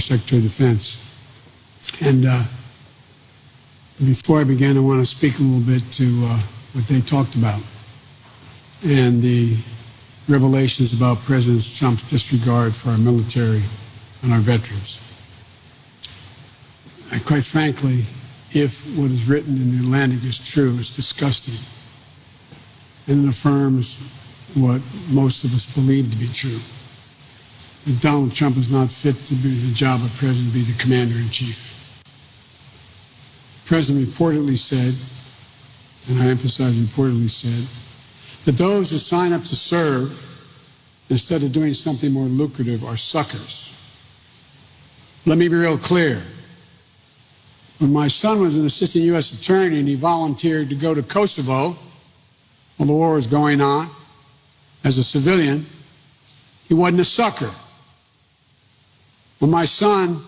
Secretary of Defense. And before I begin, I want to speak a little bit to what they talked about and the revelations about President Trump's disregard for our military and our veterans. And quite frankly, if what is written in the Atlantic is true, it's disgusting. And it affirms what most of us believe to be true. That Donald Trump is not fit to be the job of president, to be the commander-in-chief. The president reportedly said, and I emphasize reportedly said, that those who sign up to serve instead of doing something more lucrative are suckers. Let me be real clear. When my son was an assistant U.S. attorney and he volunteered to go to Kosovo while the war was going on as a civilian, he wasn't a sucker. When my son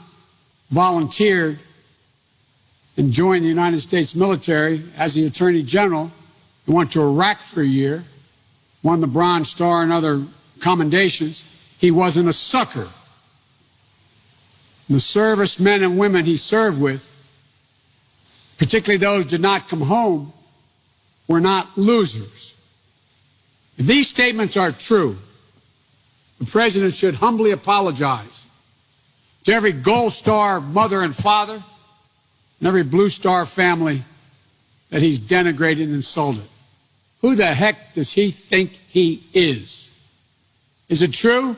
volunteered and joined the United States military as the Attorney General and went to Iraq for a year, won the Bronze Star and other commendations, he wasn't a sucker. The servicemen and women he served with, particularly those who did not come home, were not losers. If these statements are true, the President should humbly apologize to every Gold Star mother and father and every Blue Star family that he's denigrated and insulted. Who the heck does he think he is? Is it true?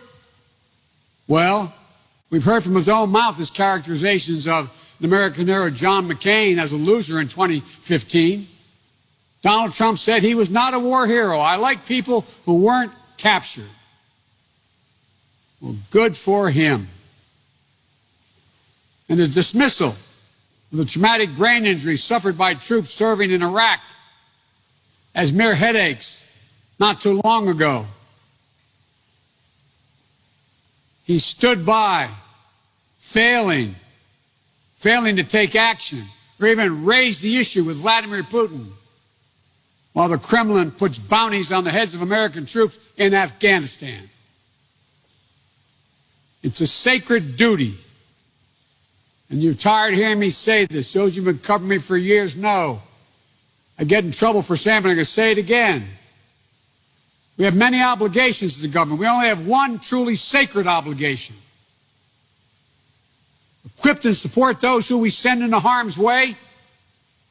Well, we've heard from his own mouth his characterizations of the American hero John McCain as a loser in 2015. Donald Trump said he was not a war hero. I like people who weren't captured. Well, good for him. And his dismissal of the traumatic brain injury suffered by troops serving in Iraq as mere headaches not too long ago. He stood by, failing to take action or even raise the issue with Vladimir Putin, while the Kremlin puts bounties on the heads of American troops in Afghanistan. It's a sacred duty. And you're tired of hearing me say this. Those who've been covering me for years know. I get in trouble for saying it, but I'm going to say it again. We have many obligations to the government. We only have one truly sacred obligation. Equip and support those who we send into harm's way,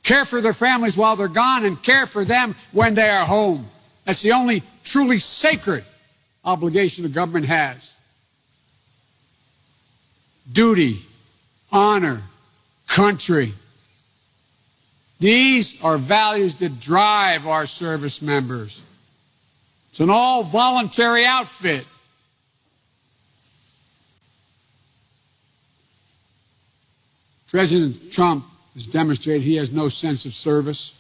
care for their families while they're gone, and care for them when they are home. That's the only truly sacred obligation the government has. Duty, honor, country. These are values that drive our service members. It's an all-voluntary outfit. President Trump has demonstrated he has no sense of service,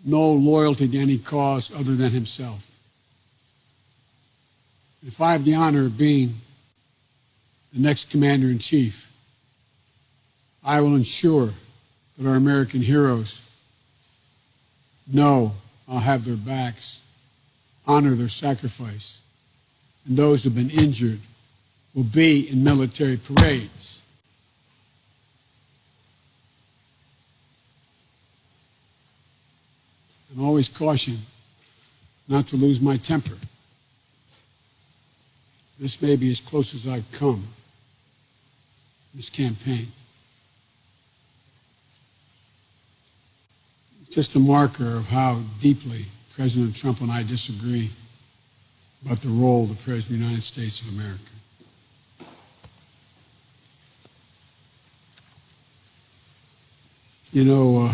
no loyalty to any cause other than himself. If I have the honor of being the next commander-in-chief, I will ensure that our American heroes know I'll have their backs, honor their sacrifice, and those who have been injured will be in military parades. And always caution not to lose my temper. This may be as close as I've come in this campaign. It's just a marker of how deeply President Trump and I disagree about the role of the President of the United States of America. You know,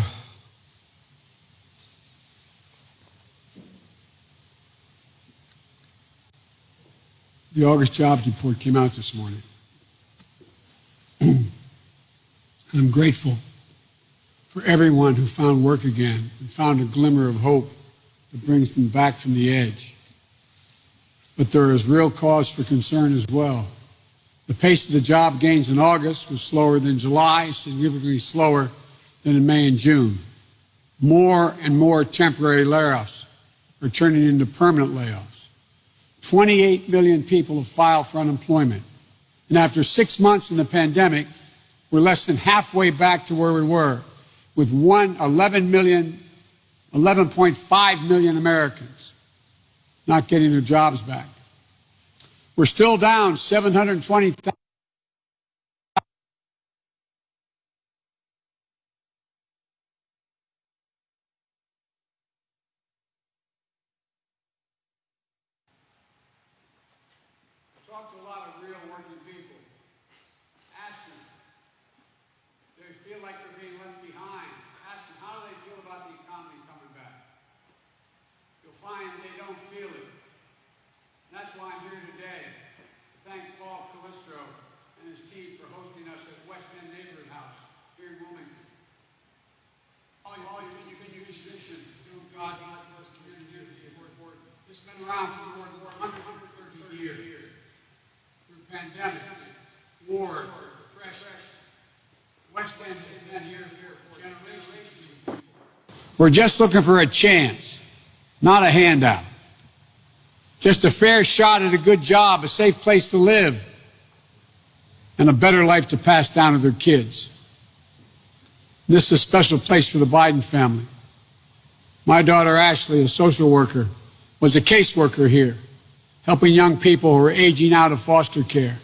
the August jobs report came out this morning. And I'm grateful for everyone who found work again and found a glimmer of hope that brings them back from the edge. But there is real cause for concern as well. The pace of the job gains in August was slower than July, significantly slower than in May and June. More and more temporary layoffs are turning into permanent layoffs. 28 million people have filed for unemployment. And after 6 months in the pandemic, we're less than halfway back to where we were, with 11.5 million Americans not getting their jobs back. We're still down 720,000. Talk to a lot of real working people. Ask them, do they feel like they're being left behind? Ask them, how do they feel about the economy coming back? You'll find they don't feel it. And that's why I'm here today to thank Paul Calistro and his team for hosting us at West End Neighborhood House here in Wilmington. All you can use tradition, doing God for us community is important. This has been around for more than 130 years. Through pandemics, wars, depression. West End has been here for generations. We're just looking for a chance, not a handout. Just a fair shot at a good job, a safe place to live, and a better life to pass down to their kids. This is a special place for the Biden family. My daughter Ashley, a social worker, was a caseworker here, helping young people who are aging out of foster care.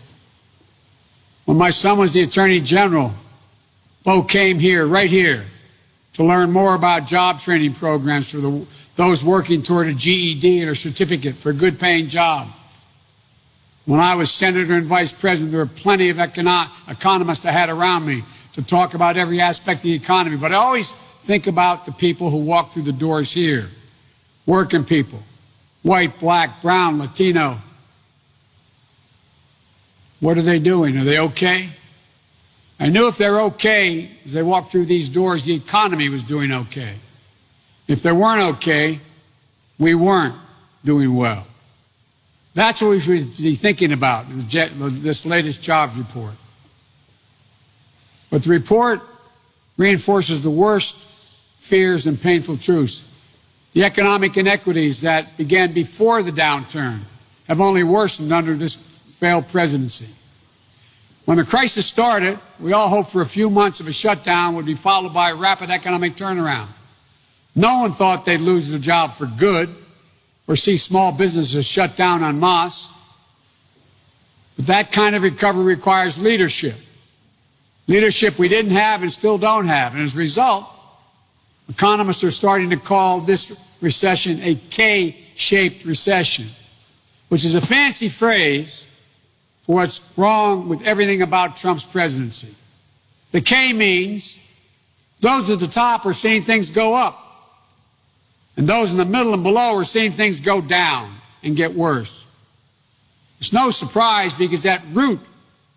When my son was the Attorney General, Bo came here, right here, to learn more about job training programs for those working toward a GED or a certificate for a good-paying job. When I was Senator and Vice President, there were plenty of economists I had around me to talk about every aspect of the economy. But I always think about the people who walk through the doors here, working people. White, black, brown, Latino. What are they doing? Are they okay? I knew if they're okay, as they walked through these doors, the economy was doing okay. If they weren't okay, we weren't doing well. That's what we should be thinking about in this latest jobs report. But the report reinforces the worst fears and painful truths. The economic inequities that began before the downturn have only worsened under this failed presidency. When the crisis started, we all hoped for a few months of a shutdown would be followed by a rapid economic turnaround. No one thought they'd lose their job for good or see small businesses shut down en masse. But that kind of recovery requires leadership. Leadership we didn't have and still don't have. And as a result, economists are starting to call this recession a K-shaped recession, which is a fancy phrase for what's wrong with everything about Trump's presidency. The K means those at the top are seeing things go up, and those in the middle and below are seeing things go down and get worse. It's no surprise, because at root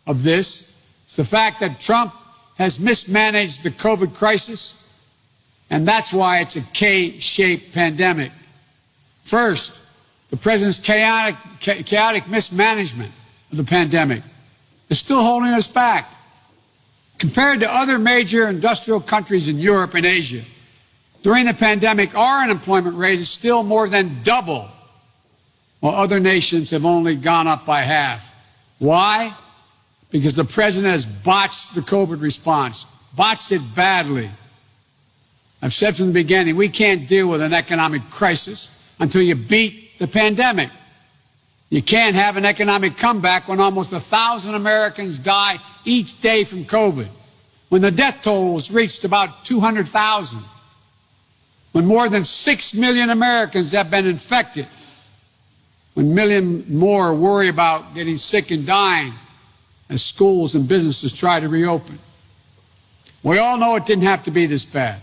of this is the fact that Trump has mismanaged the COVID crisis, and that's why it's a K-shaped pandemic. First, the president's chaotic mismanagement of the pandemic is still holding us back. Compared to other major industrial countries in Europe and Asia, during the pandemic, our unemployment rate is still more than double, while other nations have only gone up by half. Why? Because the president has botched the COVID response, botched it badly. I've said from the beginning, we can't deal with an economic crisis until you beat the pandemic. You can't have an economic comeback when almost 1,000 Americans die each day from COVID, when the death toll has reached about 200,000, when more than 6 million Americans have been infected, when a million more worry about getting sick and dying as schools and businesses try to reopen. We all know it didn't have to be this bad.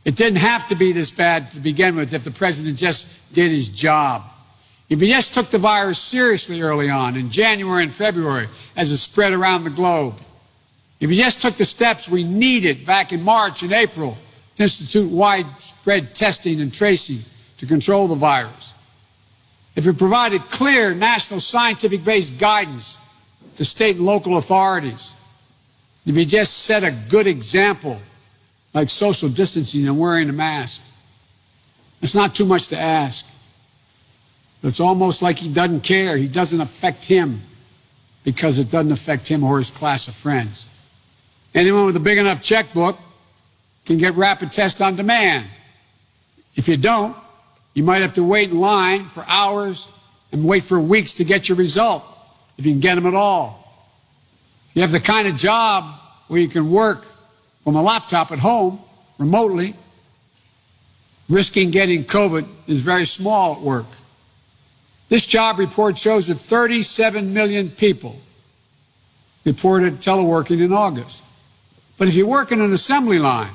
It didn't have to be this bad to begin with if the president just did his job. If he just took the virus seriously early on in January and February as it spread around the globe. If he just took the steps we needed back in March and April to institute widespread testing and tracing to control the virus. If he provided clear national scientific-based guidance to state and local authorities. If he just set a good example, like social distancing and wearing a mask. It's not too much to ask. It's almost like he doesn't care. He doesn't affect him. because it doesn't affect him or his class of friends. Anyone with a big enough checkbook can get rapid tests on demand. If you don't, you might have to wait in line for hours and wait for weeks to get your result, if you can get them at all. If you have the kind of job where you can work from a laptop at home, remotely, risking getting COVID is very small at work. This job report shows that 37 million people reported teleworking in August. But if you work in an assembly line,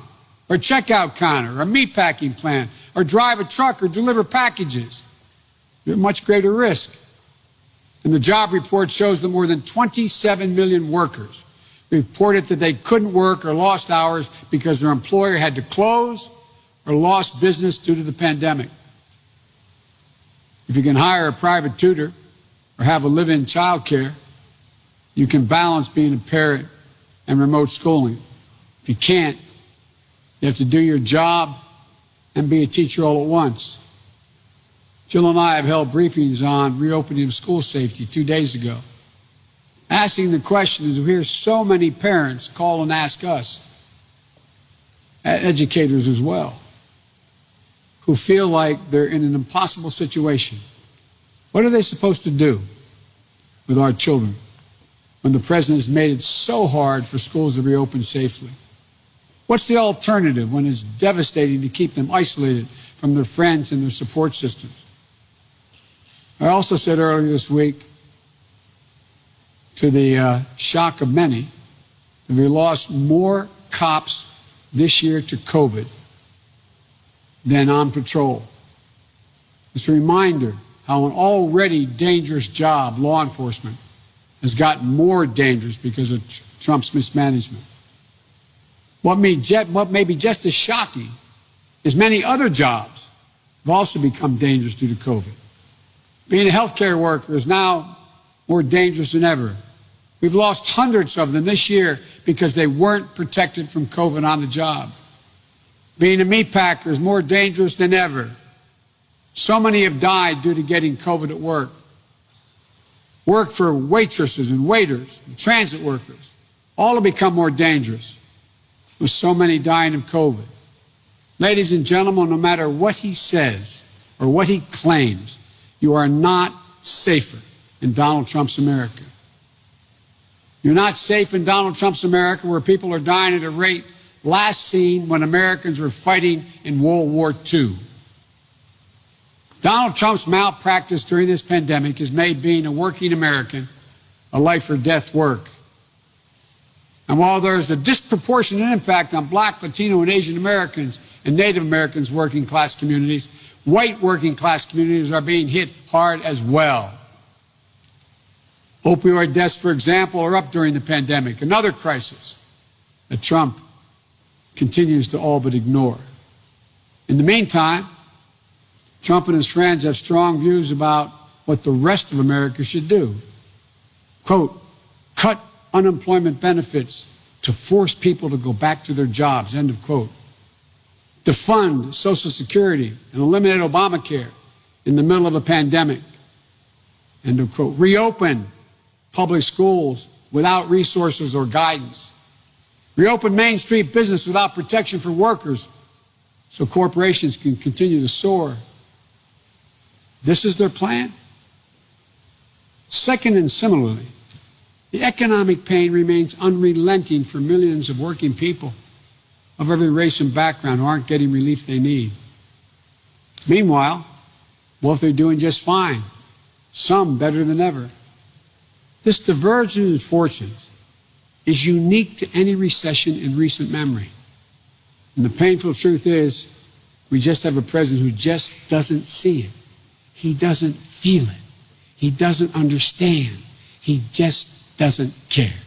or a checkout counter, or a meatpacking plant, or drive a truck, or deliver packages, you're at much greater risk. And the job report shows that more than 27 million workers reported that they couldn't work or lost hours because their employer had to close or lost business due to the pandemic. If you can hire a private tutor or have a live-in child care, you can balance being a parent and remote schooling. If you can't, you have to do your job and be a teacher all at once. Jill and I have held briefings on reopening of school safety 2 days ago, asking the question, as we hear so many parents call and ask us, educators as well, who feel like they're in an impossible situation. What are they supposed to do with our children when the president has made it so hard for schools to reopen safely? What's the alternative when it's devastating to keep them isolated from their friends and their support systems? I also said earlier this week, to the shock of many, that we lost more cops this year to COVID than on patrol. It's a reminder how an already dangerous job, law enforcement, has gotten more dangerous because of Trump's mismanagement. What may be just as shocking is many other jobs have also become dangerous due to COVID. Being a healthcare worker is now more dangerous than ever. We've lost hundreds of them this year because they weren't protected from COVID on the job. Being a meat packer is more dangerous than ever. So many have died due to getting COVID at work. Work for waitresses and waiters and transit workers, all have become more dangerous with so many dying of COVID. Ladies and gentlemen, no matter what he says or what he claims, you are not safer in Donald Trump's America. You're not safe in Donald Trump's America, where people are dying at a rate last seen when Americans were fighting in World War II. Donald Trump's malpractice during this pandemic has made being a working American a life or death work. And while there's a disproportionate impact on Black, Latino, and Asian Americans and Native Americans' working class communities, white working class communities are being hit hard as well. Opioid deaths, for example, are up during the pandemic, another crisis that Trump continues to all but ignore. In the meantime, Trump and his friends have strong views about what the rest of America should do. Quote, cut unemployment benefits to force people to go back to their jobs, end of quote. Defund Social Security and eliminate Obamacare in the middle of a pandemic, end of quote. Reopen public schools without resources or guidance. Reopen Main Street business without protection for workers so corporations can continue to soar. This is their plan. Second, and similarly, the economic pain remains unrelenting for millions of working people of every race and background who aren't getting relief they need. Meanwhile, wealthy are doing just fine, some better than ever. This divergence in fortunes is unique to any recession in recent memory. And the painful truth is, we just have a president who just doesn't see it. He doesn't feel it. He doesn't understand. He just doesn't care.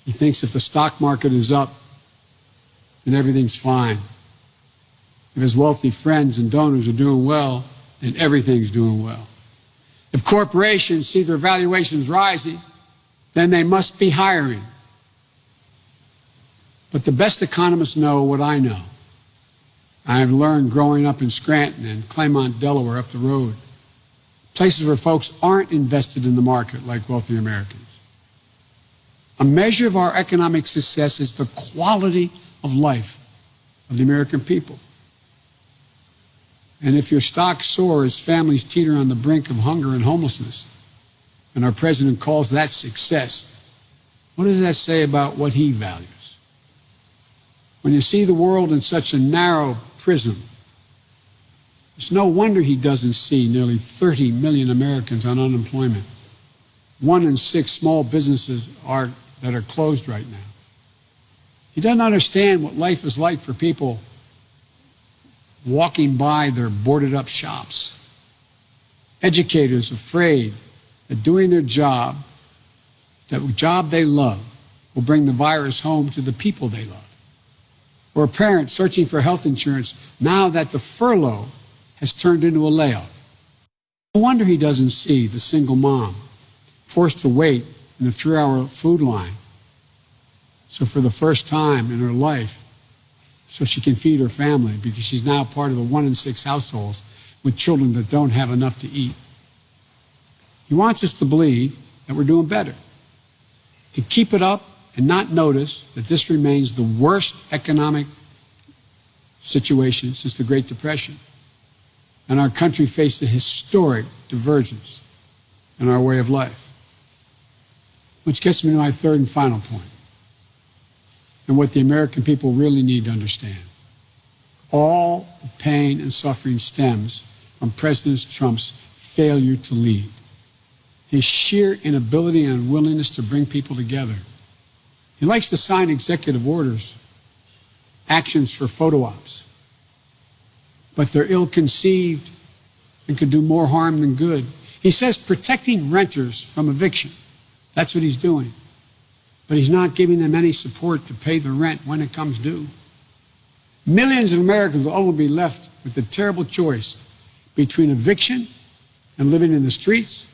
He thinks if the stock market is up, then everything's fine. If his wealthy friends and donors are doing well, then everything's doing well. If corporations see their valuations rising, then they must be hiring. But the best economists know what I know. I have learned growing up in Scranton and Claymont, Delaware, up the road. places where folks aren't invested in the market like wealthy Americans. A measure of our economic success is the quality of life of the American people. And if your stock soars, families teeter on the brink of hunger and homelessness, and our president calls that success, what does that say about what he values? When you see the world in such a narrow prism, it's no wonder he doesn't see nearly 30 million Americans on unemployment. 1 in 6 small businesses that are closed right now. He doesn't understand what life is like for people walking by their boarded up shops. Educators afraid that doing their job, that job they love, will bring the virus home to the people they love. Or a parent searching for health insurance now that the furlough has turned into a layoff. No wonder he doesn't see the single mom forced to wait in a 3-hour food line. So for the first time in her life, so she can feed her family, because she's now part of the 1 in 6 households with children that don't have enough to eat. He wants us to believe that we're doing better, to keep it up and not notice that this remains the worst economic situation since the Great Depression. And our country faced a historic divergence in our way of life. Which gets me to my third and final point, and what the American people really need to understand. All the pain and suffering stems from President Trump's failure to lead. His sheer inability and unwillingness to bring people together. He likes to sign executive orders, actions for photo ops, but they're ill-conceived and could do more harm than good. He says protecting renters from eviction. That's what he's doing. But he's not giving them any support to pay the rent when it comes due. Millions of Americans will only be left with the terrible choice between eviction and living in the streets,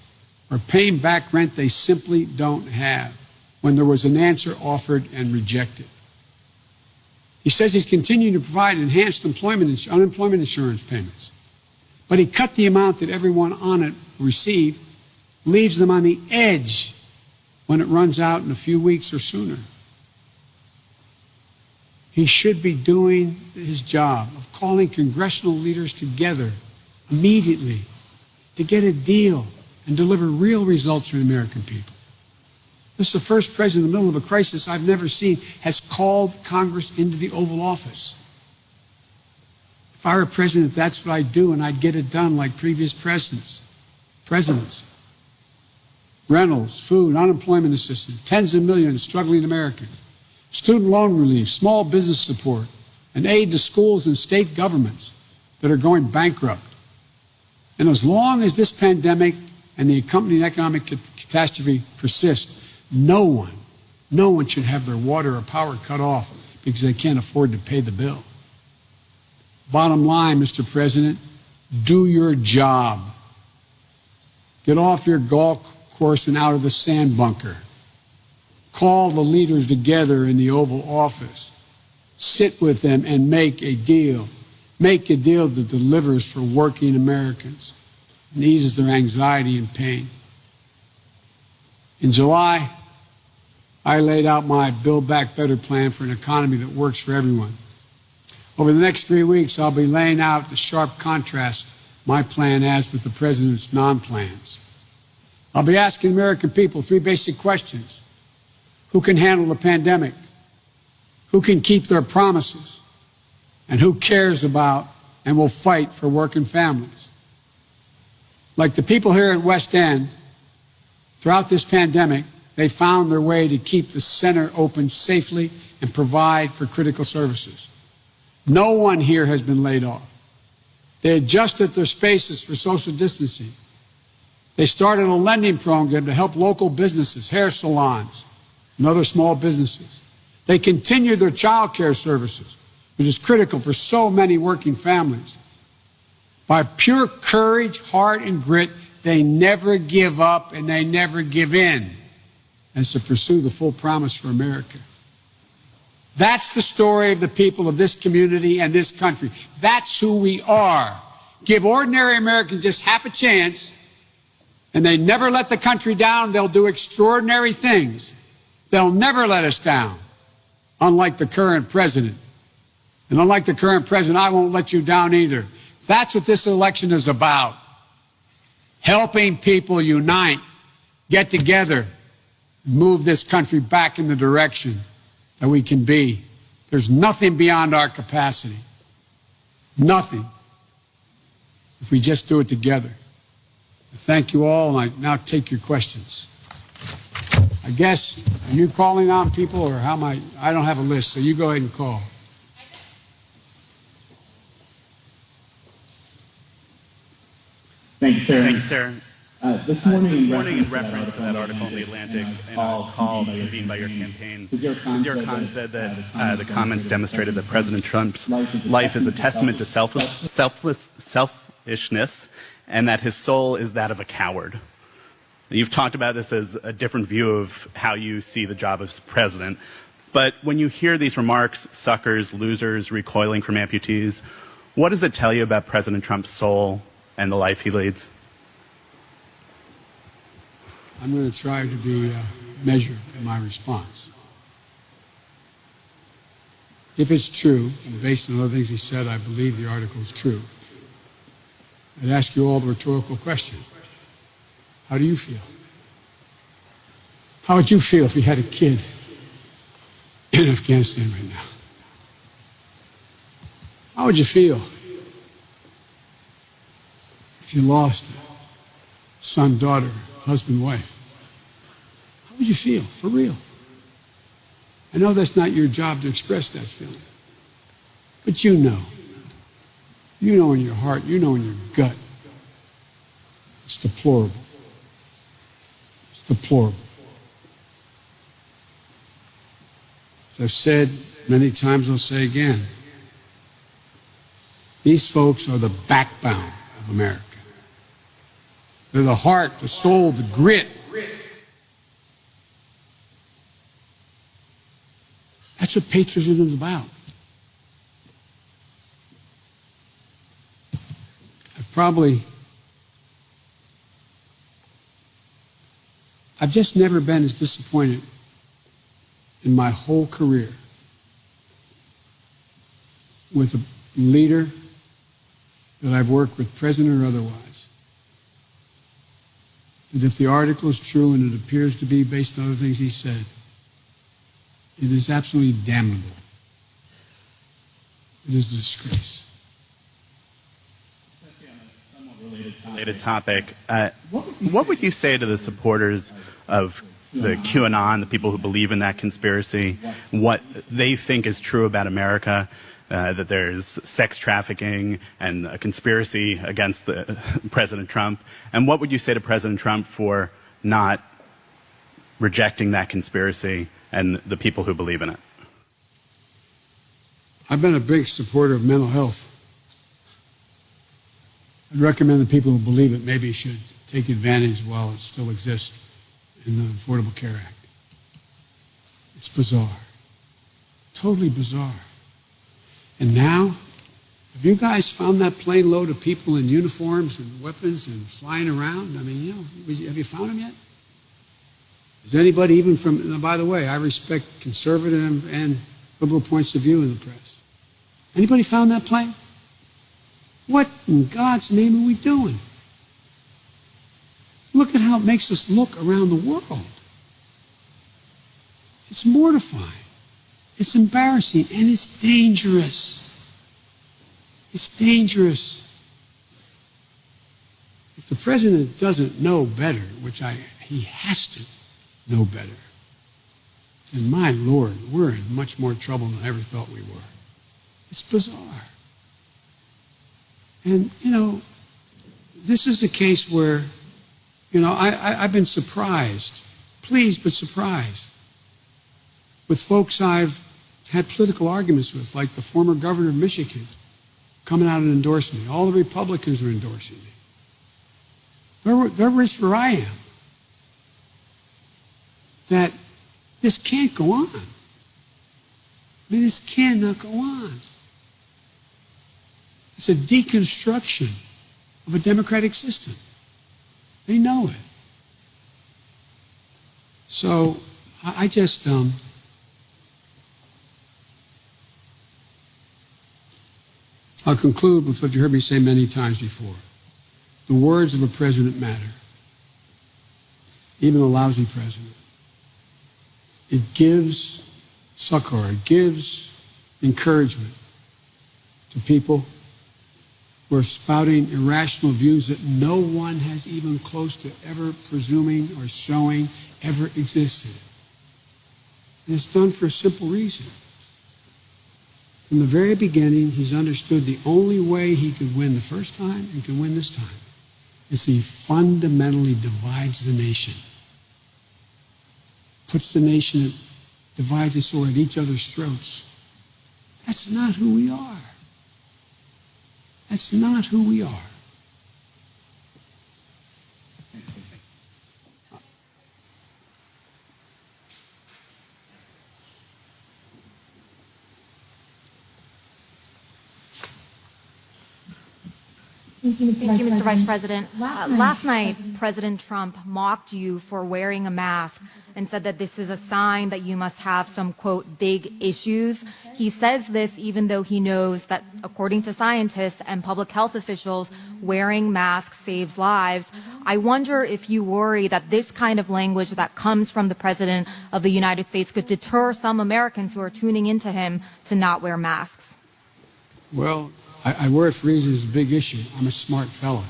or paying back rent they simply don't have, when there was an answer offered and rejected. He says he's continuing to provide enhanced unemployment insurance payments, but he cut the amount that everyone on it received, leaves them on the edge when it runs out in a few weeks or sooner. He should be doing his job of calling congressional leaders together immediately to get a deal and deliver real results for the American people. This is the first president in the middle of a crisis I've never seen has called Congress into the Oval Office. If I were president, that's what I'd do, and I'd get it done like previous presidents. Rentals, food, unemployment assistance, tens of millions of struggling Americans, student loan relief, small business support, and aid to schools and state governments that are going bankrupt. And as long as this pandemic and the accompanying economic catastrophe persist, no one should have their water or power cut off because they can't afford to pay the bill. Bottom line, Mr. President, do your job. Get off your golf course and out of the sand bunker. Call the leaders together in the Oval Office. Sit with them and make a deal. Make a deal that delivers for working Americans and eases their anxiety and pain. In July, I laid out my Build Back Better plan for an economy that works for everyone. Over the next 3 weeks, I'll be laying out the sharp contrast my plan has with the president's non-plans. I'll be asking the American people 3 basic questions. Who can handle the pandemic? Who can keep their promises? And who cares about and will fight for working families? Like the people here at West End, throughout this pandemic, they found their way to keep the center open safely and provide for critical services. No one here has been laid off. They adjusted their spaces for social distancing. They started a lending program to help local businesses, hair salons, and other small businesses. They continued their child care services, which is critical for so many working families. By pure courage, heart, and grit, they never give up and they never give in as to pursue the full promise for America. That's the story of the people of this community and this country. That's who we are. Give ordinary Americans just half a chance, And they never let the country down. They'll do extraordinary things. They'll never let us down, unlike the current president. And unlike the current president, I won't let you down either. That's what this election is about. Helping people unite, get together, move this country back in the direction that we can be. There's nothing beyond our capacity. Nothing. If we just do it together. Thank you all, and I now take your questions. I guess, are you calling on people, or how am I don't have a list, so you go ahead and call. Thank you, sir. Thank you, sir. This morning, in reference to that article in The Atlantic and a call convened by your campaign, Wazir Khan said that the comments demonstrated that President Trump's life is a testament to selfishness and that his soul is that of a coward. You've talked about this as a different view of how you see the job as president. But when you hear these remarks, suckers, losers, recoiling from amputees, what does it tell you about President Trump's soul and the life he leads? I'm going to try to be measured in my response. If it's true, and based on other things he said, I believe the article is true, I'd ask you all the rhetorical question. How do you feel? How would you feel if you had a kid in Afghanistan right now? How would you feel if you lost a son, daughter, husband, wife? How would you feel, for real? I know that's not your job to express that feeling, but you know. You know in your heart, you know in your gut. It's deplorable. It's deplorable. As I've said many times, I'll say again, these folks are the backbone of America. They're the heart, the soul, the grit. That's what patriotism is about. I've just never been as disappointed in my whole career with a leader that I've worked with, president or otherwise, that if the article is true, and it appears to be based on other things he said, it is absolutely damnable. It is a disgrace. Related topic. What would you say to the supporters of the QAnon, the people who believe in that conspiracy, what they think is true about America, that there's sex trafficking and a conspiracy against President Trump? And what would you say to President Trump for not rejecting that conspiracy and the people who believe in it? I've been a big supporter of mental health. I'd recommend the people who believe it maybe should take advantage while it still exists in the Affordable Care Act. It's bizarre. Totally bizarre. And now, have you guys found that plane load of people in uniforms and weapons and flying around? I mean, you know, have you found them yet? Is anybody even from, and by the way, I respect conservative and liberal points of view in the press. Anybody found that plane? What in God's name are we doing? Look at how it makes us look around the world. It's mortifying. It's embarrassing, and it's dangerous. It's dangerous. If the president doesn't know better, which he has to know better, then my Lord, we're in much more trouble than I ever thought we were. It's bizarre. And, you know, this is a case where, you know, I've been surprised, pleased but surprised, with folks I've had political arguments with, like the former governor of Michigan, coming out and endorsing me. All the Republicans are endorsing me. They're rich where I am. That this can't go on. I mean, this cannot go on. It's a deconstruction of a democratic system. They know it. So I just, I'll conclude with what you heard me say many times before. The words of a president matter, even a lousy president. It gives succor, it gives encouragement to people who are spouting irrational views that no one has even close to ever presuming or showing ever existed. And it's done for a simple reason. From the very beginning, he's understood the only way he could win the first time and can win this time is he fundamentally divides the nation. Puts the nation, divides us all at each other's throats. That's not who we are. That's not who we are. Thank you, Mr. Vice President. Last night, President Trump mocked you for wearing a mask and said that this is a sign that you must have some, quote, big issues. He says this even though he knows that, according to scientists and public health officials, wearing masks saves lives. I wonder if you worry that this kind of language that comes from the President of the United States could deter some Americans who are tuning into him to not wear masks. Well, I wear it for reasons it's a big issue. I'm a smart fellow.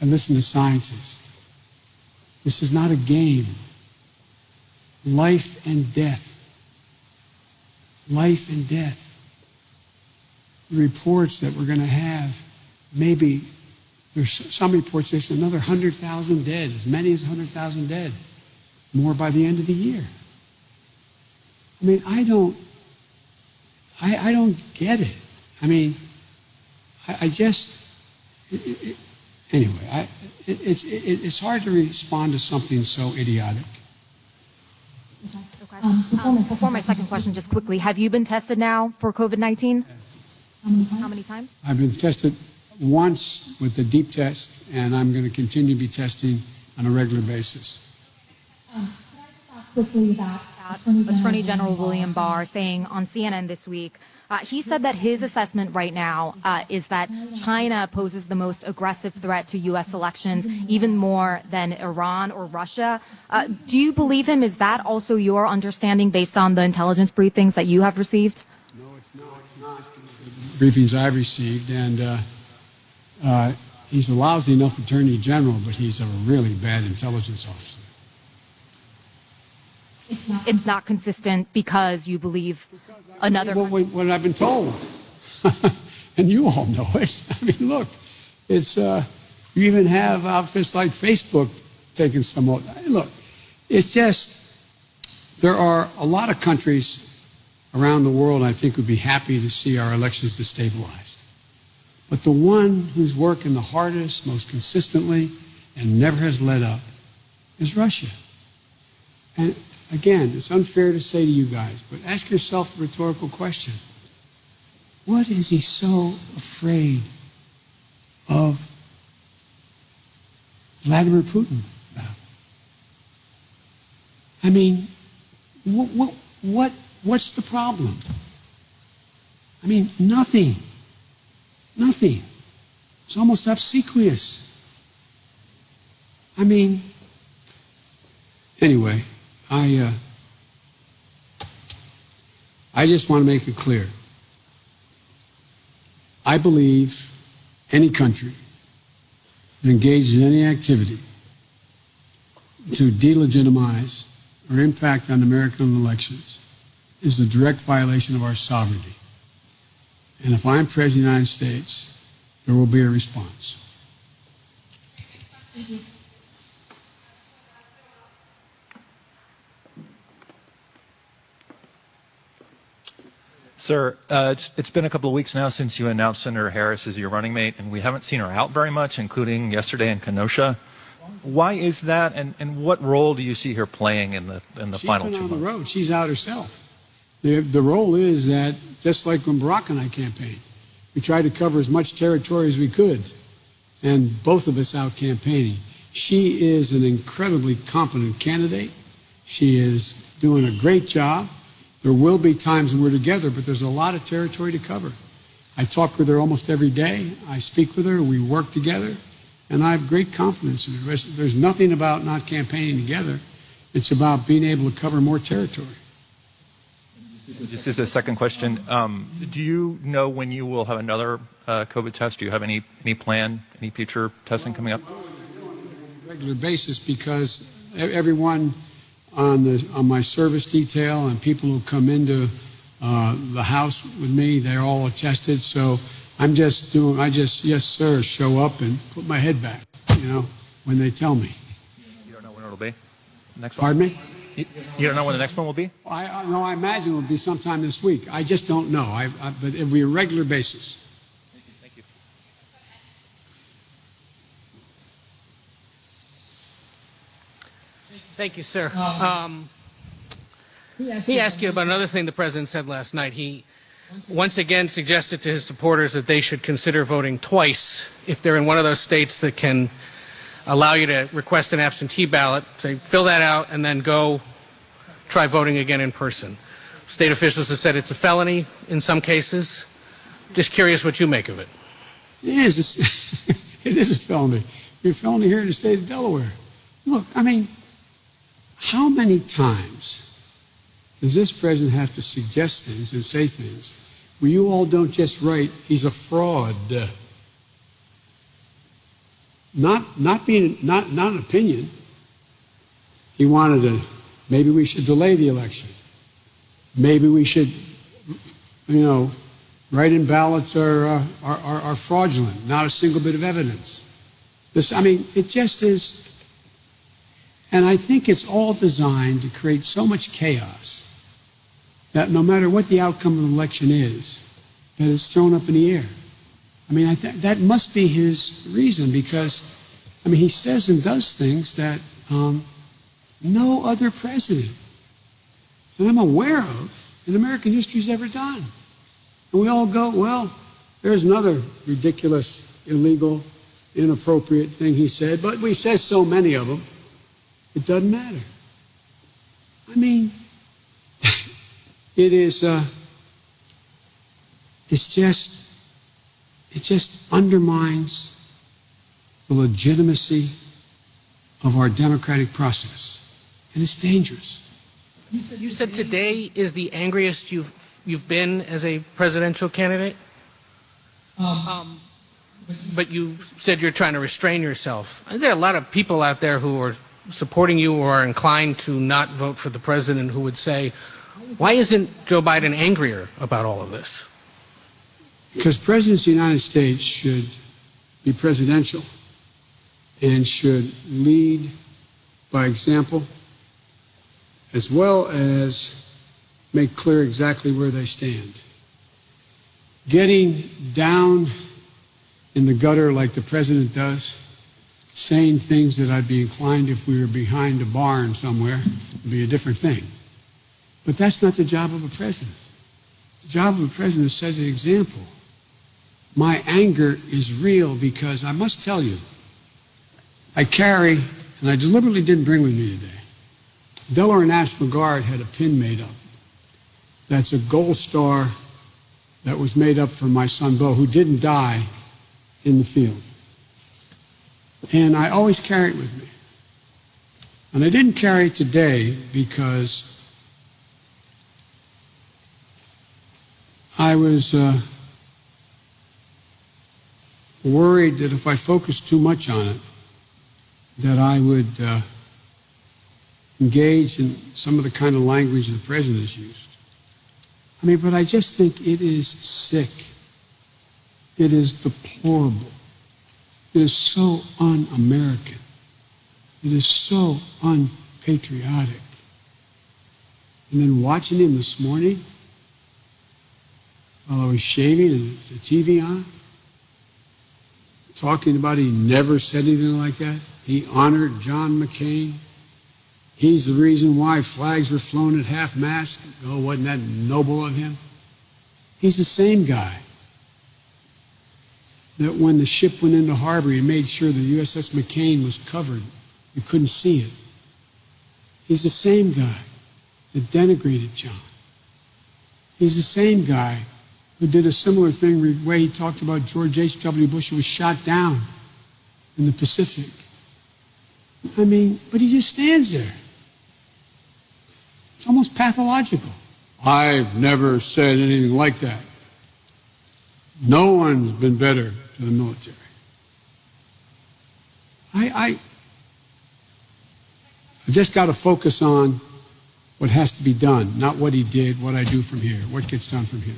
I listen to scientists. This is not a game. Life and death. Life and death. The reports that we're going to have, maybe, there's some reports there's another 100,000 dead, as many as 100,000 dead. More by the end of the year. I mean, I don't get it. I mean, I just, anyway, it's hard to respond to something so idiotic. Okay. Before my second question, just quickly, have you been tested now for COVID-19? How many times? I've been tested once with the deep test, and I'm going to continue to be testing on a regular basis. Quickly about Attorney General William Barr saying on CNN this week, he said that his assessment right now is that China poses the most aggressive threat to U.S. elections, even more than Iran or Russia. Do you believe him? Is that also your understanding based on the intelligence briefings that you have received? No, it's not. Briefings I've received, and he's a lousy enough Attorney General, but he's a really bad intelligence officer. It's not consistent because you believe another... What I've been told. And you all know it. I mean, look, it's you even have outfits like Facebook taking some... Look, it's just... There are a lot of countries around the world I think would be happy to see our elections destabilized. But the one who's working the hardest, most consistently, and never has let up is Russia. And again, it's unfair to say to you guys, but ask yourself the rhetorical question. What is he so afraid of Vladimir Putin about? I mean, what's the problem? I mean, nothing. Nothing. It's almost obsequious. I mean, anyway, I just want to make it clear. I believe any country that engages in any activity to delegitimize or impact on American elections is a direct violation of our sovereignty. And if I'm President of the United States, there will be a response. Thank you. Sir, it's been a couple of weeks now since you announced Senator Harris as your running mate, and we haven't seen her out very much, including yesterday in Kenosha. Why is that, and what role do you see her playing in the final 2 months? She's been on the road. She's out herself. The role is that, just like when Barack and I campaigned, we tried to cover as much territory as we could, and both of us out campaigning. She is an incredibly competent candidate. She is doing a great job. There will be times when we're together, but there's a lot of territory to cover. I talk with her almost every day. I speak with her. We work together. And I have great confidence in her. There's nothing about not campaigning together. It's about being able to cover more territory. This is a second question. Do you know when you will have another COVID test? Do you have any plan, any future testing coming up? On a regular basis, because everyone on my service detail and people who come into the house with me, they're all attested. So I just, yes, sir, show up and put my head back, when they tell me. You don't know when it'll be? Next one? Pardon me? You don't know when the next one will be? I imagine it will be sometime this week. I just don't know. But it'll be a regular basis. Thank you. Thank you, sir. He asked you about another thing the president said last night. He once again suggested to his supporters that they should consider voting twice if they're in one of those states that can allow you to request an absentee ballot. Say, fill that out and then go try voting again in person. State officials have said it's a felony in some cases. Just curious what you make of it. It is. It is a felony. It's a felony here in the state of Delaware. Look, how many times does this president have to suggest things and say things where you all don't just write, he's a fraud? Not an opinion. He wanted to, maybe we should delay the election. Maybe we should, write-in ballots are fraudulent, not a single bit of evidence. It just is, and I think it's all designed to create so much chaos that no matter what the outcome of the election is, that it's thrown up in the air. That must be his reason, because, he says and does things that no other president that I'm aware of in American history has ever done. And we all go, well, there's another ridiculous, illegal, inappropriate thing he said, but we said so many of them, it doesn't matter. It is, it just undermines the legitimacy of our democratic process. And it's dangerous. You said today is the angriest you've been as a presidential candidate? But you said you're trying to restrain yourself. There are a lot of people out there who are supporting you or are inclined to not vote for the president who would say, why isn't Joe Biden angrier about all of this? Because presidents of the United States should be presidential and should lead by example, as well as make clear exactly where they stand. Getting down in the gutter like the president does, saying things that I'd be inclined if we were behind a barn somewhere, would be a different thing. But that's not the job of a president. The job of a president is to set an example. My anger is real because I must tell you, I carry, and I deliberately didn't bring with me today, Delaware National Guard had a pin made up. That's a gold star that was made up for my son Bo, who didn't die in the field. And I always carry it with me. And I didn't carry it today because I was worried that if I focused too much on it, that I would engage in some of the kind of language the president has used. But I just think it is sick. It is deplorable. It is so un-American. It is so unpatriotic. And then watching him this morning, while I was shaving and the TV on, talking about he never said anything like that. He honored John McCain. He's the reason why flags were flown at half-mast. Oh, wasn't that noble of him? He's the same guy that when the ship went into harbor, he made sure the USS McCain was covered. You couldn't see it. He's the same guy that denigrated John. He's the same guy who did a similar thing the way he talked about George H.W. Bush, who was shot down in the Pacific. I mean, but he just stands there. It's almost pathological. I've never said anything like that. No one's been better to the military. I just got to focus on what has to be done, not what he did, what I do from here, what gets done from here.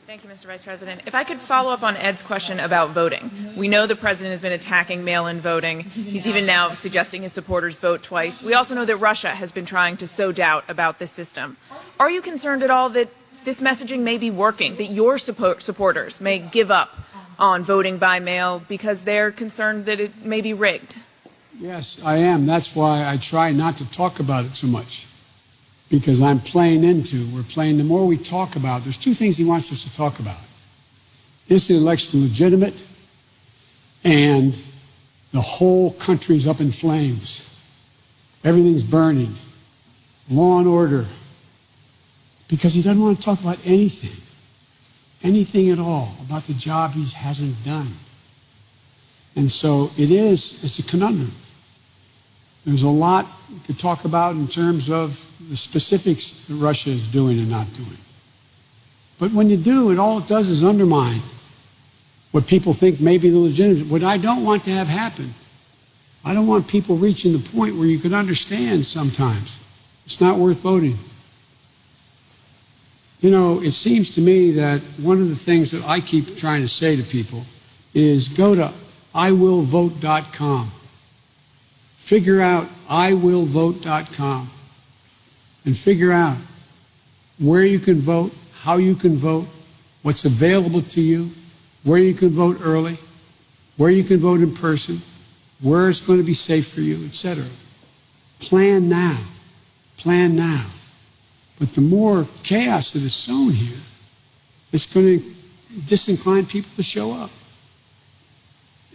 Thank you, Mr. Vice President. If I could follow up on Ed's question about voting. We know the president has been attacking mail-in voting. He's even now suggesting his supporters vote twice. We also know that Russia has been trying to sow doubt about this system. Are you concerned at all that this messaging may be working, that your supporters may give up on voting by mail because they're concerned that it may be rigged? Yes, I am. That's why I try not to talk about it so much. Because we're playing, the more we talk about, there's two things he wants us to talk about. Is the election legitimate? And the whole country's up in flames. Everything's burning. Law and order. Because he doesn't want to talk about anything at all, about the job he hasn't done. And so it's a conundrum. There's a lot we could talk about in terms of the specifics that Russia is doing and not doing. But when you do, all it does is undermine what people think may be the legitimate. What I don't want to have happen, I don't want people reaching the point where you can understand sometimes it's not worth voting. You know, it seems to me that one of the things that I keep trying to say to people is go to iwillvote.com. Figure out iwillvote.com and figure out where you can vote, how you can vote, what's available to you, where you can vote early, where you can vote in person, where it's going to be safe for you, etc. Plan now. Plan now. But the more chaos that is sown here, it's going to disincline people to show up.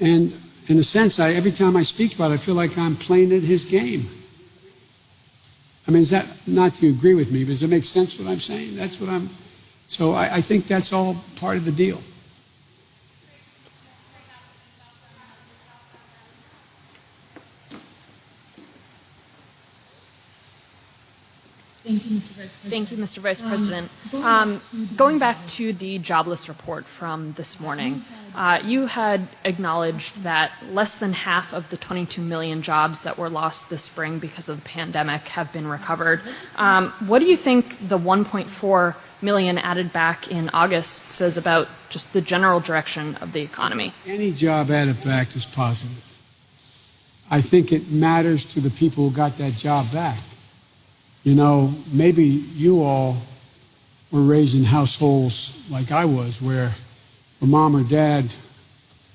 And in a sense, every time I speak about it, I feel like I'm playing at his game. I mean, is that not to agree with me, but does it make sense what I'm saying? That's what so I think that's all part of the deal. Thank you, Mr. Vice President. Going back to the jobless report from this morning, you had acknowledged that less than half of the 22 million jobs that were lost this spring because of the pandemic have been recovered. What do you think the 1.4 million added back in August says about just the general direction of the economy? Any job added back is positive. I think it matters to the people who got that job back. You know, maybe you all were raised in households like I was, where the mom or dad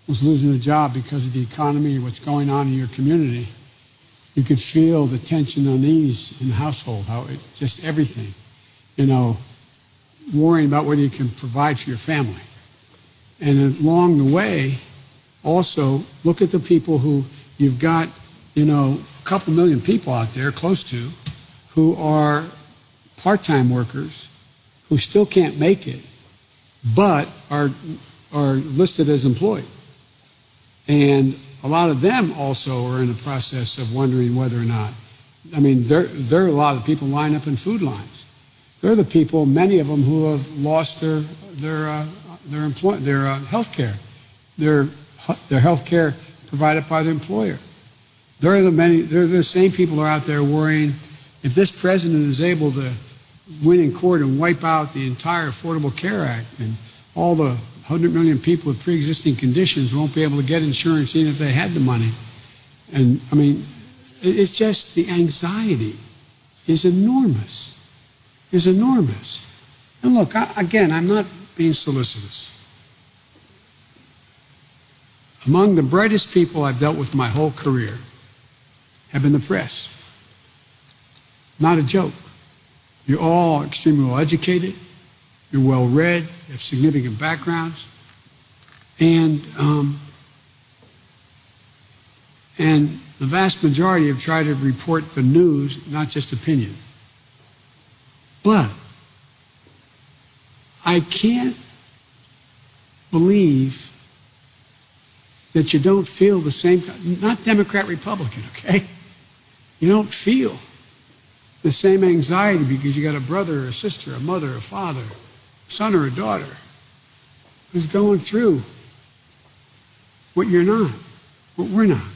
was losing a job because of the economy or what's going on in your community. You could feel the tension, unease in the household, just everything. You know, worrying about whether you can provide for your family. And along the way, also, look at the people who you've got, you know, a couple million people out there, close to, who are part-time workers who still can't make it, but are listed as employed. And a lot of them also are in the process of wondering whether or not. I mean, there are a lot of people lined up in food lines. They're the people, many of them, who have lost their health care, their health care provided by their employer. They're the same people who are out there worrying. If this president is able to win in court and wipe out the entire Affordable Care Act and all the 100 million people with pre-existing conditions won't be able to get insurance even if they had the money. And, I mean, it's just the anxiety is enormous. Is enormous. And look, again, I'm not being solicitous. Among the brightest people I've dealt with my whole career have been the press. Not a joke. You're all extremely well educated. you're well read, you have significant backgrounds, and the vast majority have tried to report the news, not just opinion. But I can't believe that you don't feel the same, not Democrat, Republican, okay? You don't feel the same anxiety because you got a brother or a sister, a mother, a father, a son or a daughter who's going through what you're not, what we're not.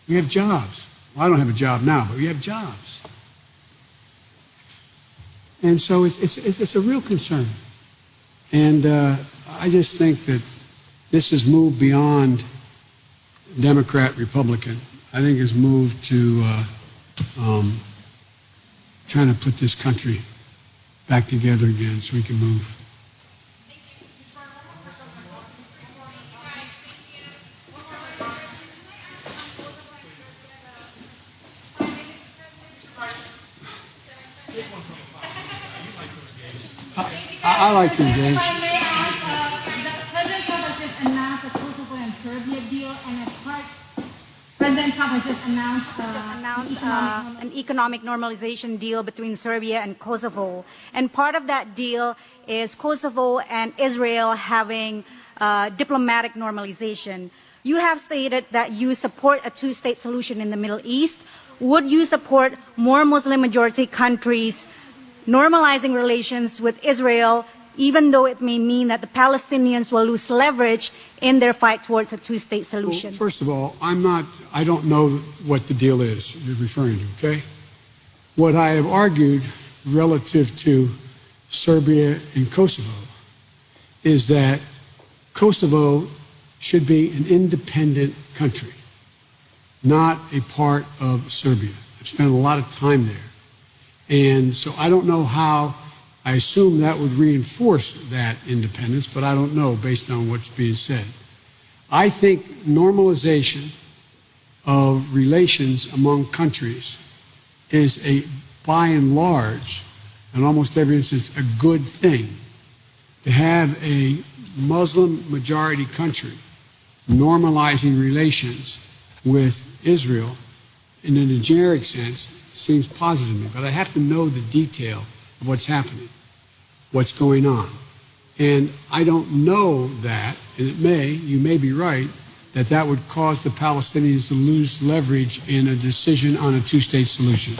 We have jobs. Well, I don't have a job now, but we have jobs. And so it's a real concern. And I just think that this has moved beyond Democrat, Republican. I think it's moved to trying to put this country back together again so we can move. I like to engage. If I may ask, the President Trump has just announced the Kosovo and Serbia deal, and as part, President Trump has just announced an economic normalization deal between Serbia and Kosovo. And part of that deal is Kosovo and Israel having diplomatic normalization. You have stated that you support a two-state solution in the Middle East. Would you support more Muslim-majority countries normalizing relations with Israel, even though it may mean that the Palestinians will lose leverage in their fight towards a two-state solution? Well, first of all, I don't know what the deal is you're referring to, okay? What I have argued relative to Serbia and Kosovo is that Kosovo should be an independent country, not a part of Serbia. I've spent a lot of time there. And so I don't know how, I assume that would reinforce that independence, but I don't know based on what's being said. I think normalization of relations among countries is by and large, in almost every instance, a good thing. To have a Muslim majority country normalizing relations with Israel in a generic sense seems positive to me, but I have to know the detail of what's happening, what's going on. And I don't know that, and you may be right, that would cause the Palestinians to lose leverage in a decision on a two-state solution.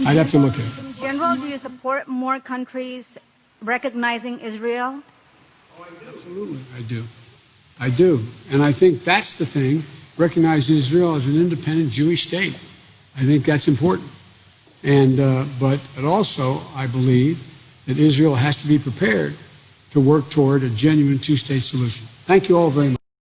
I'd have to look at it. In general, do you support more countries recognizing Israel? Oh, absolutely, I do. And I think that's the thing, recognizing Israel as an independent Jewish state. I think that's important. And but also, I believe that Israel has to be prepared to work toward a genuine two-state solution. Thank you all very much.